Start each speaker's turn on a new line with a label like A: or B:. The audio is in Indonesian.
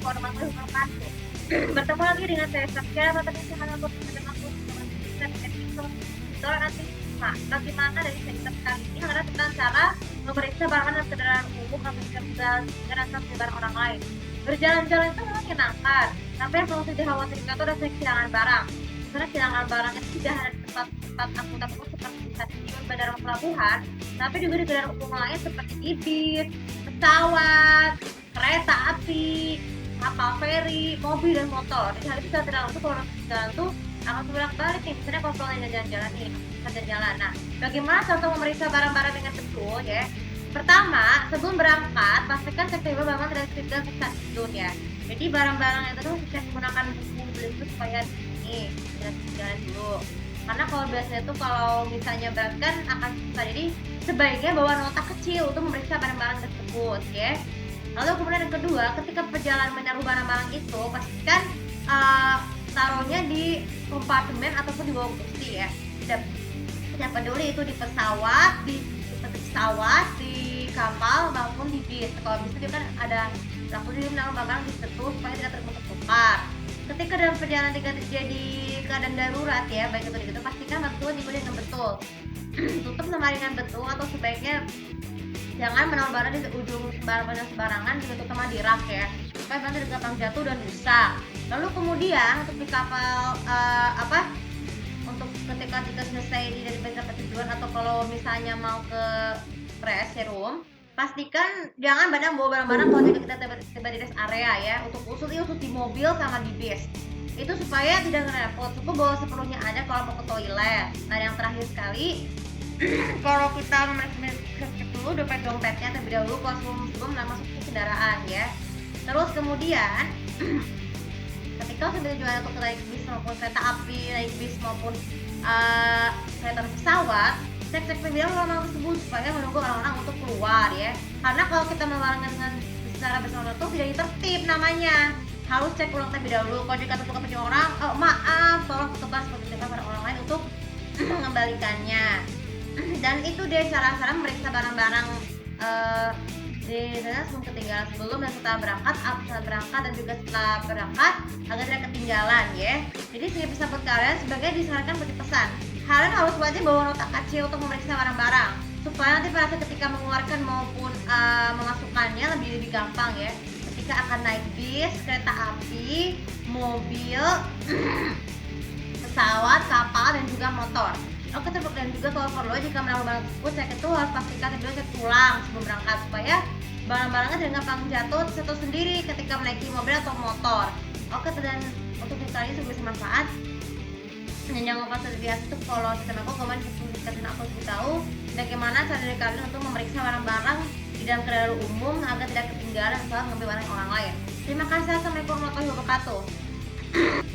A: warahmatullahi wabarakatuh. Bertemu lagi dengan saya Saskia, materi semangat aku dengan aku dengan episode nanti bagaimana dari cerita kali ini adalah tentang cara memeriksa barang dan kendaraan umum atau kendaraan barang orang lain. Berjalan-jalan itu memang menyenangkan, tapi yang perlu dikhawatirkan itu adalah kehilangan barang. Karena kehilangan barang itu tidak hanya di tempat angkutan umum seperti stasiun, bandara, pelabuhan, tapi juga di kendaraan umum lain seperti bis, pesawat, kereta api, kapal feri, mobil dan motor. Jadi hal itu bisa terlalu tuh kalau jalan tuh akan bolak-balik nih. Misalnya kalau pulang jalan-jalan nih, jalan-jalan. Nah, bagaimana contoh memeriksa barang-barang dengan betul ya? Pertama, sebelum berangkat, pastikan cek dulu barang tidak tinggal di stasiun ya. Jadi barang-barang itu tuh bisa menggunakan buku itu supaya ini tidak jalan dulu. Karena kalau biasanya tuh kalau misalnya berangkat kan akan susah. Jadi sebaiknya bawa nota kecil untuk memeriksa barang-barang tersebut ya. Lalu kemudian yang kedua, ketika perjalanan menaruh barang-barang itu, pastikan taruhnya di kompartemen ataupun di bawah kursi ya. Tidak peduli itu di pesawat, di kapal maupun di bis. Kalau bisa juga kan ada lampu di menaruh barang di situ supaya tidak tertukar. Ketika dalam perjalanan terjadi keadaan darurat ya, baik itu gitu, pastikan waktu dibeli dengan betul. Tutup lemari dengan betul atau sebaiknya jangan menaruh barang di ujung sembarangan juga terutama di rak ya, supaya nanti tidak gampang jatuh dan rusak. Lalu kemudian untuk di kapal untuk ketika kita selesai dari beberapa tujuan atau kalau misalnya mau ke room, pastikan jangan bawa barang-barang kalau kita tiba di rest area ya, untuk khusus di mobil sama di bis. Itu supaya tidak repot, cukup bawa sepenuhnya aja kalau mau ke toilet. Nah yang terakhir sekali, kalau kita memeriksa dulu dompetnya terlebih dahulu kalau sebelum masuk ke kendaraan ya. Terus kemudian ketika sudah tujuan untuk naik bis maupun kereta api, naik bis maupun kereta pesawat, cek terlebih dahulu orang tersebut supaya menunggu orang-orang untuk keluar ya. Karena kalau kita melarangkan dengan secara bersama itu tidak tertib namanya. Harus cek ulang terlebih dahulu. Kalau jika terbuka punya orang, maaf, tolong petugas menunjukkan pada orang lain untuk mengembalikannya. Dan itu dia cara-cara memeriksa barang-barang di sana sebelum ketinggalan, sebelum dan setelah berangkat dan juga setelah berangkat agar tidak ketinggalan ya. Jadi saya bisa buat kalian sebagai disarankan bagi pesan, kalian harus wajib bawa nota kecil untuk memeriksa barang-barang supaya nanti pada ketika mengeluarkan maupun memasukkannya lebih gampang ya. Ketika akan naik bis, kereta api, mobil, pesawat, kapal dan juga motor. Oke, dan juga kalau perlu jika menaruh barang tersebut, cek itu harus pastikan kedua cek ulang sebelum berangkat supaya barang-barangnya tidak gampang jatuh sendiri ketika menaiki mobil atau motor. Oke, dan untuk kali ini semoga bermanfaat. Dan jangan lupa biasa itu kalau sistem aku komen kasih aku tahu bagaimana cara dari kalian untuk memeriksa barang-barang di dalam kendaraan umum agar tidak ketinggalan saat mengambil barang orang lain. Terima kasih. Assalamualaikum warahmatullahi wabarakatuh.